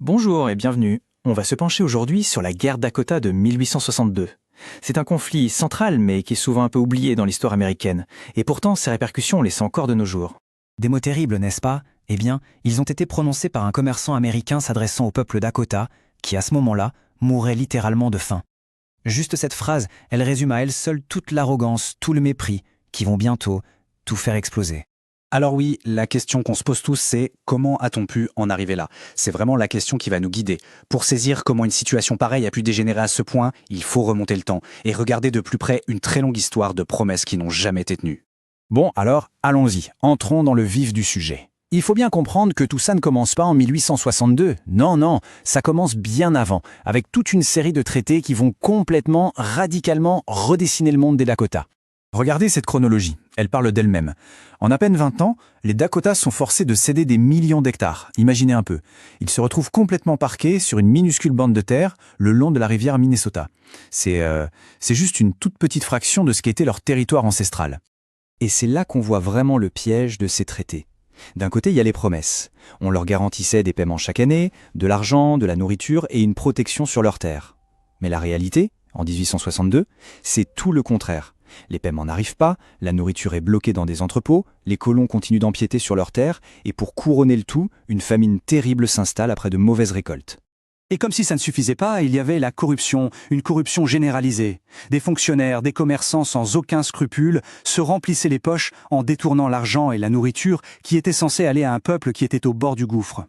Bonjour et bienvenue. On va se pencher aujourd'hui sur la guerre Dakota de 1862. C'est un conflit central mais qui est souvent un peu oublié dans l'histoire américaine. Et pourtant, ses répercussions laissent encore de nos jours. Des mots terribles, n'est-ce pas? Eh bien, ils ont été prononcés par un commerçant américain s'adressant au peuple Dakota, qui à ce moment-là, mourait littéralement de faim. Juste cette phrase, elle résume à elle seule toute l'arrogance, tout le mépris, qui vont bientôt tout faire exploser. Alors oui, la question qu'on se pose tous, c'est comment a-t-on pu en arriver là? C'est vraiment la question qui va nous guider. Pour saisir comment une situation pareille a pu dégénérer à ce point, il faut remonter le temps et regarder de plus près une très longue histoire de promesses qui n'ont jamais été tenues. Bon, alors, allons-y, entrons dans le vif du sujet. Il faut bien comprendre que tout ça ne commence pas en 1862. Non, ça commence bien avant, avec toute une série de traités qui vont complètement, radicalement redessiner le monde des Dakota. Regardez cette chronologie, elle parle d'elle-même. En à peine 20 ans, les Dakota sont forcés de céder des millions d'hectares. Imaginez un peu. Ils se retrouvent complètement parqués sur une minuscule bande de terre le long de la rivière Minnesota. C'est juste une toute petite fraction de ce qu'était leur territoire ancestral. Et c'est là qu'on voit vraiment le piège de ces traités. D'un côté, il y a les promesses. On leur garantissait des paiements chaque année, de l'argent, de la nourriture et une protection sur leurs terres. Mais la réalité, en 1862, c'est tout le contraire. Les paiements n'arrivent pas, la nourriture est bloquée dans des entrepôts, les colons continuent d'empiéter sur leurs terres, et pour couronner le tout, une famine terrible s'installe après de mauvaises récoltes. Et comme si ça ne suffisait pas, il y avait la corruption, une corruption généralisée. Des fonctionnaires, des commerçants sans aucun scrupule se remplissaient les poches en détournant l'argent et la nourriture qui étaient censés aller à un peuple qui était au bord du gouffre.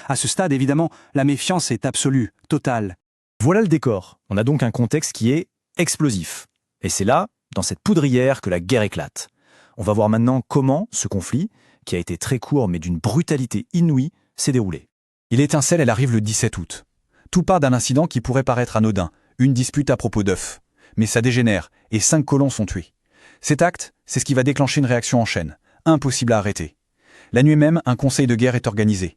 À ce stade, évidemment, la méfiance est absolue, totale. Voilà le décor. On a donc un contexte qui est explosif. Et c'est là, dans cette poudrière, que la guerre éclate. On va voir maintenant comment ce conflit, qui a été très court mais d'une brutalité inouïe, s'est déroulé. Et l'étincelle, elle arrive le 17 août. Tout part d'un incident qui pourrait paraître anodin, une dispute à propos d'œufs. Mais ça dégénère, et 5 colons sont tués. Cet acte, c'est ce qui va déclencher une réaction en chaîne, impossible à arrêter. La nuit même, un conseil de guerre est organisé.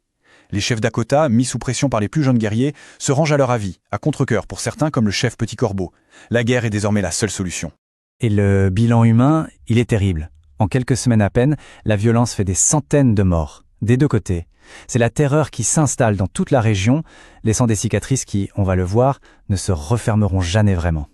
Les chefs Dakota, mis sous pression par les plus jeunes guerriers, se rangent à leur avis, à contre-cœur pour certains comme le chef Petit Corbeau. La guerre est désormais la seule solution. Et le bilan humain, il est terrible. En quelques semaines à peine, la violence fait des centaines de morts, des deux côtés. C'est la terreur qui s'installe dans toute la région, laissant des cicatrices qui, on va le voir, ne se refermeront jamais vraiment.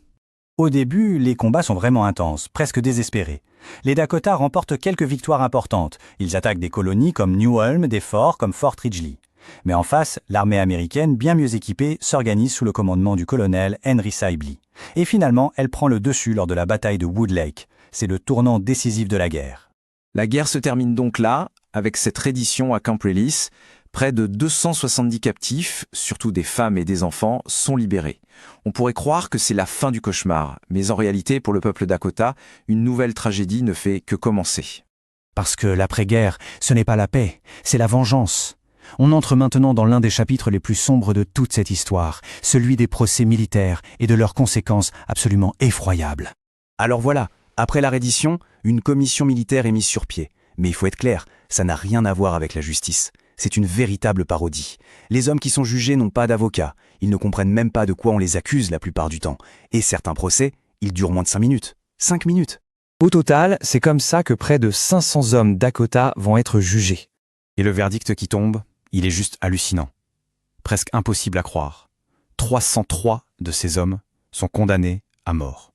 Au début, les combats sont vraiment intenses, presque désespérés. Les Dakota remportent quelques victoires importantes. Ils attaquent des colonies comme New Ulm, des forts comme Fort Ridgely. Mais en face, l'armée américaine, bien mieux équipée, s'organise sous le commandement du colonel Henry Sibley. Et finalement, elle prend le dessus lors de la bataille de Wood Lake. C'est le tournant décisif de la guerre. La guerre se termine donc là, avec cette reddition à Camp Release. Près de 270 captifs, surtout des femmes et des enfants, sont libérés. On pourrait croire que c'est la fin du cauchemar, mais en réalité, pour le peuple Dakota, une nouvelle tragédie ne fait que commencer. Parce que l'après-guerre, ce n'est pas la paix, c'est la vengeance. On entre maintenant dans l'un des chapitres les plus sombres de toute cette histoire, celui des procès militaires et de leurs conséquences absolument effroyables. Alors voilà, après la reddition, une commission militaire est mise sur pied. Mais il faut être clair, ça n'a rien à voir avec la justice. C'est une véritable parodie. Les hommes qui sont jugés n'ont pas d'avocat. Ils ne comprennent même pas de quoi on les accuse la plupart du temps. Et certains procès, ils durent moins de 5 minutes. 5 minutes. Au total, c'est comme ça que près de 500 hommes Dakota vont être jugés. Et le verdict qui tombe, il est juste hallucinant. Presque impossible à croire. 303 de ces hommes sont condamnés à mort.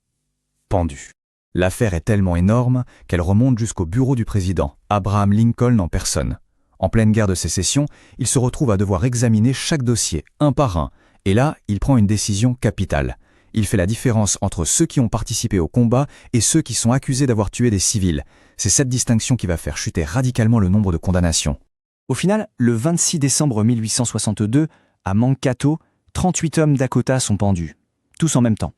Pendus. L'affaire est tellement énorme qu'elle remonte jusqu'au bureau du président, Abraham Lincoln en personne. En pleine guerre de sécession, il se retrouve à devoir examiner chaque dossier, un par un, et là, il prend une décision capitale. Il fait la différence entre ceux qui ont participé au combat et ceux qui sont accusés d'avoir tué des civils. C'est cette distinction qui va faire chuter radicalement le nombre de condamnations. Au final, le 26 décembre 1862, à Mankato, 38 hommes Dakota sont pendus, tous en même temps.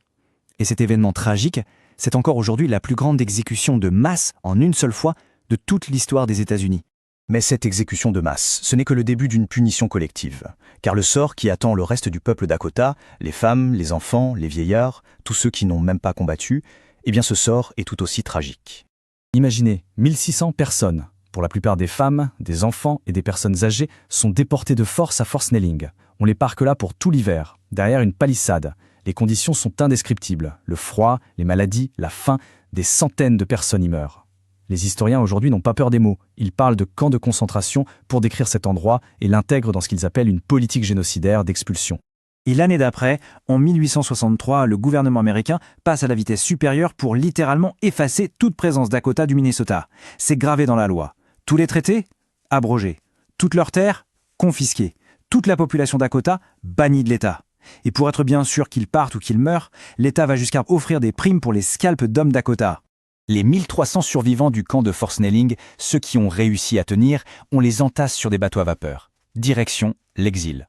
Et cet événement tragique, c'est encore aujourd'hui la plus grande exécution de masse en une seule fois de toute l'histoire des États-Unis. Mais cette exécution de masse, ce n'est que le début d'une punition collective. Car le sort qui attend le reste du peuple Dakota, les femmes, les enfants, les vieillards, tous ceux qui n'ont même pas combattu, eh bien ce sort est tout aussi tragique. Imaginez, 1600 personnes, pour la plupart des femmes, des enfants et des personnes âgées, sont déportées de force à Fort Snelling. On les parque là pour tout l'hiver, derrière une palissade. Les conditions sont indescriptibles. Le froid, les maladies, la faim, des centaines de personnes y meurent. Les historiens aujourd'hui n'ont pas peur des mots. Ils parlent de camps de concentration pour décrire cet endroit et l'intègrent dans ce qu'ils appellent une politique génocidaire d'expulsion. Et l'année d'après, en 1863, le gouvernement américain passe à la vitesse supérieure pour littéralement effacer toute présence Dakota du Minnesota. C'est gravé dans la loi. Tous les traités, abrogés. Toutes leurs terres, confisquées. Toute la population Dakota, bannie de l'État. Et pour être bien sûr qu'ils partent ou qu'ils meurent, l'État va jusqu'à offrir des primes pour les scalps d'hommes Dakota. Les 1300 survivants du camp de Fort Snelling, ceux qui ont réussi à tenir, on les entasse sur des bateaux à vapeur. Direction l'exil.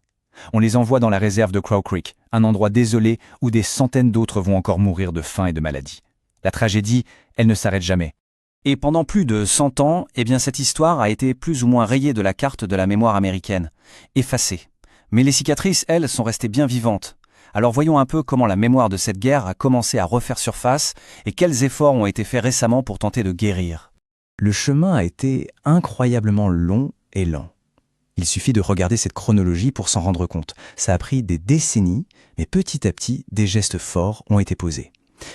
On les envoie dans la réserve de Crow Creek, un endroit désolé où des centaines d'autres vont encore mourir de faim et de maladie. La tragédie, elle ne s'arrête jamais. Et pendant plus de 100 ans, cette histoire a été plus ou moins rayée de la carte de la mémoire américaine, effacée. Mais les cicatrices, elles, sont restées bien vivantes. Alors voyons un peu comment la mémoire de cette guerre a commencé à refaire surface et quels efforts ont été faits récemment pour tenter de guérir. Le chemin a été incroyablement long et lent. Il suffit de regarder cette chronologie pour s'en rendre compte. Ça a pris des décennies, mais petit à petit, des gestes forts ont été posés.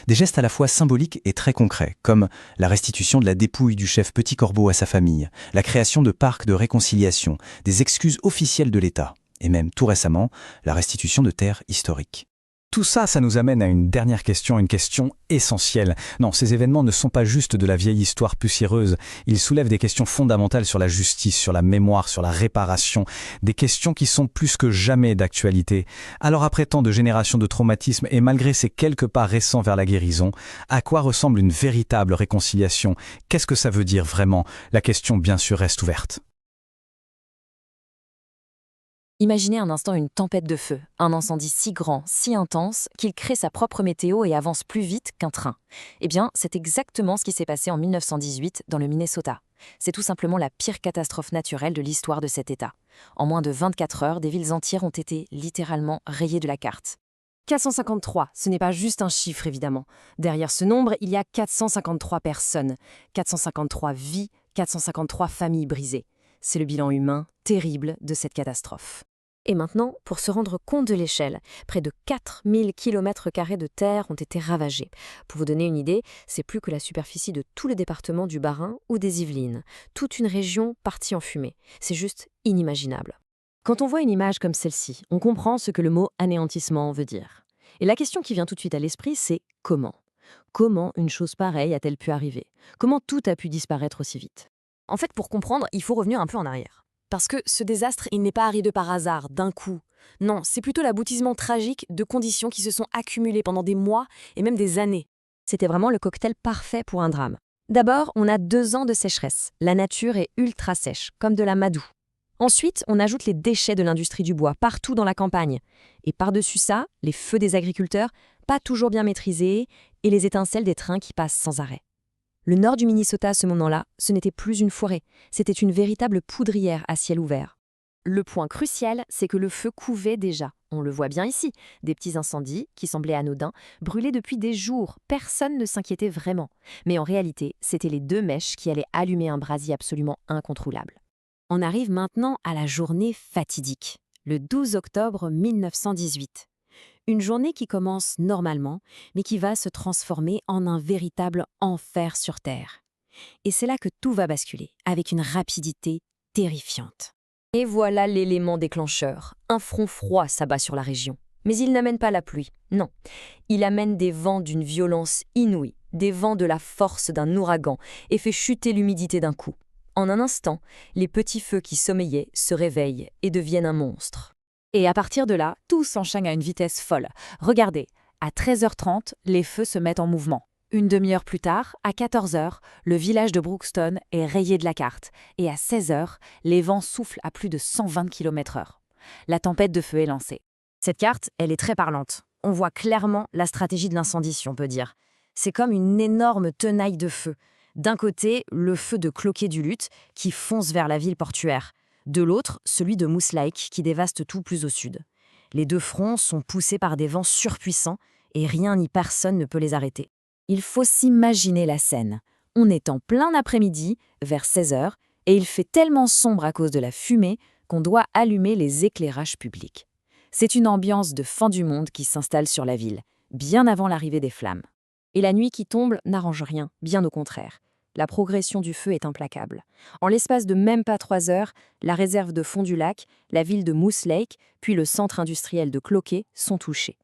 Des gestes à la fois symboliques et très concrets, comme la restitution de la dépouille du chef Petit Corbeau à sa famille, la création de parcs de réconciliation, des excuses officielles de l'État, et même tout récemment, la restitution de terres historiques. Tout ça, ça nous amène à une dernière question, une question essentielle. Non, ces événements ne sont pas juste de la vieille histoire poussiéreuse. Ils soulèvent des questions fondamentales sur la justice, sur la mémoire, sur la réparation. Des questions qui sont plus que jamais d'actualité. Alors après tant de générations de traumatismes et malgré ces quelques pas récents vers la guérison, à quoi ressemble une véritable réconciliation? Qu'est-ce que ça veut dire vraiment? La question, bien sûr, reste ouverte. Imaginez un instant une tempête de feu, un incendie si grand, si intense, qu'il crée sa propre météo et avance plus vite qu'un train. Eh bien, c'est exactement ce qui s'est passé en 1918 dans le Minnesota. C'est tout simplement la pire catastrophe naturelle de l'histoire de cet État. En moins de 24 heures, des villes entières ont été littéralement rayées de la carte. 453, ce n'est pas juste un chiffre évidemment. Derrière ce nombre, il y a 453 personnes, 453 vies, 453 familles brisées. C'est le bilan humain terrible de cette catastrophe. Et maintenant, pour se rendre compte de l'échelle, près de 4000 km² de terre ont été ravagés. Pour vous donner une idée, c'est plus que la superficie de tout le département du Bas-Rhin ou des Yvelines. Toute une région partie en fumée. C'est juste inimaginable. Quand on voit une image comme celle-ci, on comprend ce que le mot anéantissement veut dire. Et la question qui vient tout de suite à l'esprit, c'est comment? Comment une chose pareille a-t-elle pu arriver? Comment tout a pu disparaître aussi vite? En fait, pour comprendre, il faut revenir un peu en arrière. Parce que ce désastre, il n'est pas arrivé par hasard, d'un coup. Non, c'est plutôt l'aboutissement tragique de conditions qui se sont accumulées pendant des mois et même des années. C'était vraiment le cocktail parfait pour un drame. D'abord, on a 2 ans de sécheresse. La nature est ultra sèche, comme de la madoue. Ensuite, on ajoute les déchets de l'industrie du bois partout dans la campagne. Et par-dessus ça, les feux des agriculteurs, pas toujours bien maîtrisés, et les étincelles des trains qui passent sans arrêt. Le nord du Minnesota à ce moment-là, ce n'était plus une forêt, c'était une véritable poudrière à ciel ouvert. Le point crucial, c'est que le feu couvait déjà. On le voit bien ici, des petits incendies qui semblaient anodins, brûlaient depuis des jours, personne ne s'inquiétait vraiment. Mais en réalité, c'étaient les 2 mèches qui allaient allumer un brasier absolument incontrôlable. On arrive maintenant à la journée fatidique, le 12 octobre 1918. Une journée qui commence normalement, mais qui va se transformer en un véritable enfer sur Terre. Et c'est là que tout va basculer, avec une rapidité terrifiante. Et voilà l'élément déclencheur. Un front froid s'abat sur la région. Mais il n'amène pas la pluie, non. Il amène des vents d'une violence inouïe, des vents de la force d'un ouragan, et fait chuter l'humidité d'un coup. En un instant, les petits feux qui sommeillaient se réveillent et deviennent un monstre. Et à partir de là, tout s'enchaîne à une vitesse folle. Regardez, à 13h30, les feux se mettent en mouvement. Une demi-heure plus tard, à 14h, le village de Brookston est rayé de la carte. Et à 16h, les vents soufflent à plus de 120 km/h. La tempête de feu est lancée. Cette carte, elle est très parlante. On voit clairement la stratégie de l'incendie, si on peut dire. C'est comme une énorme tenaille de feu. D'un côté, le feu de Cloquet-du-Luth qui fonce vers la ville portuaire. De l'autre, celui de Moose Lake qui dévaste tout plus au sud. Les 2 fronts sont poussés par des vents surpuissants et rien ni personne ne peut les arrêter. Il faut s'imaginer la scène. On est en plein après-midi, vers 16h, et il fait tellement sombre à cause de la fumée qu'on doit allumer les éclairages publics. C'est une ambiance de fin du monde qui s'installe sur la ville, bien avant l'arrivée des flammes. Et la nuit qui tombe n'arrange rien, bien au contraire. la progression du feu est implacable. En l'espace de même pas 3 heures, la réserve de Fond du Lac, la ville de Moose Lake, puis le centre industriel de Cloquet sont touchés.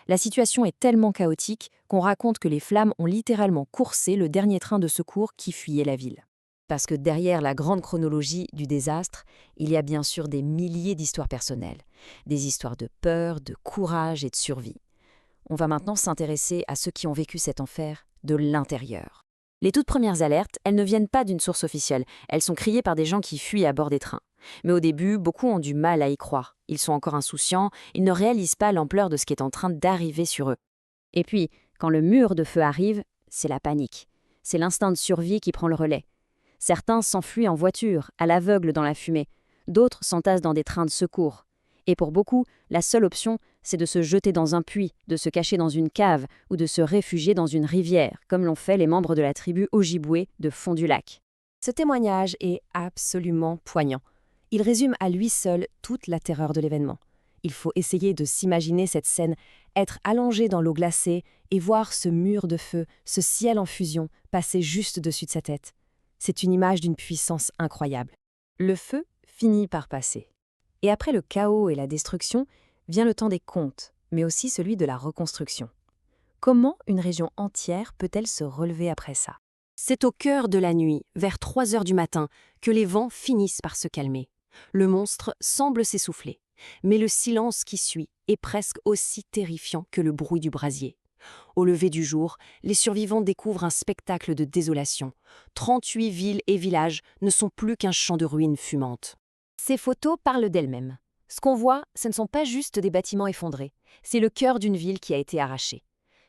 La situation est tellement chaotique qu'on raconte que les flammes ont littéralement coursé le dernier train de secours qui fuyait la ville. Parce que derrière la grande chronologie du désastre, il y a bien sûr des milliers d'histoires personnelles, des histoires de peur, de courage et de survie. On va maintenant s'intéresser à ceux qui ont vécu cet enfer de l'intérieur. Les toutes premières alertes, elles ne viennent pas d'une source officielle, elles sont criées par des gens qui fuient à bord des trains. Mais au début, beaucoup ont du mal à y croire. Ils sont encore insouciants, ils ne réalisent pas l'ampleur de ce qui est en train d'arriver sur eux. Et puis, quand le mur de feu arrive, c'est la panique. C'est l'instinct de survie qui prend le relais. Certains s'enfuient en voiture, à l'aveugle dans la fumée. D'autres s'entassent dans des trains de secours. Et pour beaucoup, la seule option, c'est de se jeter dans un puits, de se cacher dans une cave ou de se réfugier dans une rivière, comme l'ont fait les membres de la tribu Ojibwé de Fond du Lac. Ce témoignage est absolument poignant. Il résume à lui seul toute la terreur de l'événement. Il faut essayer de s'imaginer cette scène, être allongé dans l'eau glacée et voir ce mur de feu, ce ciel en fusion, passer juste dessus de sa tête. C'est une image d'une puissance incroyable. Le feu finit par passer. Et après le chaos et la destruction, vient le temps des contes, mais aussi celui de la reconstruction. Comment une région entière peut-elle se relever après ça? C'est au cœur de la nuit, vers 3 heures du matin, que les vents finissent par se calmer. Le monstre semble s'essouffler, mais le silence qui suit est presque aussi terrifiant que le bruit du brasier. Au lever du jour, les survivants découvrent un spectacle de désolation. 38 villes et villages ne sont plus qu'un champ de ruines fumantes. Ces photos parlent d'elles-mêmes. Ce qu'on voit, ce ne sont pas juste des bâtiments effondrés, c'est le cœur d'une ville qui a été arrachée.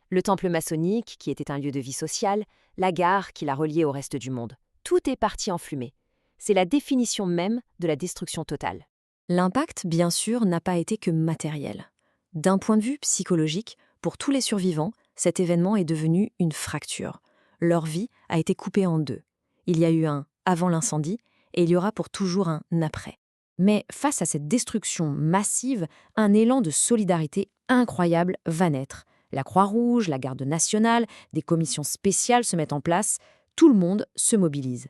Le temple maçonnique, qui était un lieu de vie sociale, la gare qui l'a relié au reste du monde. Tout est parti en fumée. C'est la définition même de la destruction totale. L'impact, bien sûr, n'a pas été que matériel. D'un point de vue psychologique, pour tous les survivants, cet événement est devenu une fracture. Leur vie a été coupée en deux. Il y a eu un avant l'incendie et il y aura pour toujours un après. Mais face à cette destruction massive, un élan de solidarité incroyable va naître. La Croix-Rouge, la Garde nationale, des commissions spéciales se mettent en place. Tout le monde se mobilise.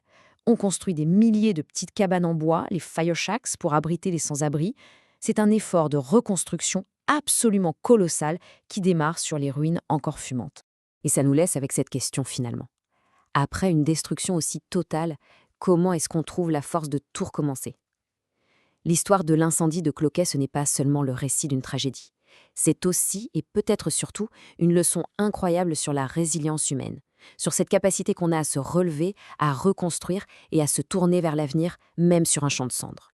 On construit des milliers de petites cabanes en bois, les fire shacks, pour abriter les sans-abri. C'est un effort de reconstruction absolument colossal qui démarre sur les ruines encore fumantes. Et ça nous laisse avec cette question finalement. Après une destruction aussi totale, comment est-ce qu'on trouve la force de tout recommencer? L'histoire de l'incendie de Cloquet, ce n'est pas seulement le récit d'une tragédie. C'est aussi, et peut-être surtout, une leçon incroyable sur la résilience humaine, sur cette capacité qu'on a à se relever, à reconstruire et à se tourner vers l'avenir, même sur un champ de cendres.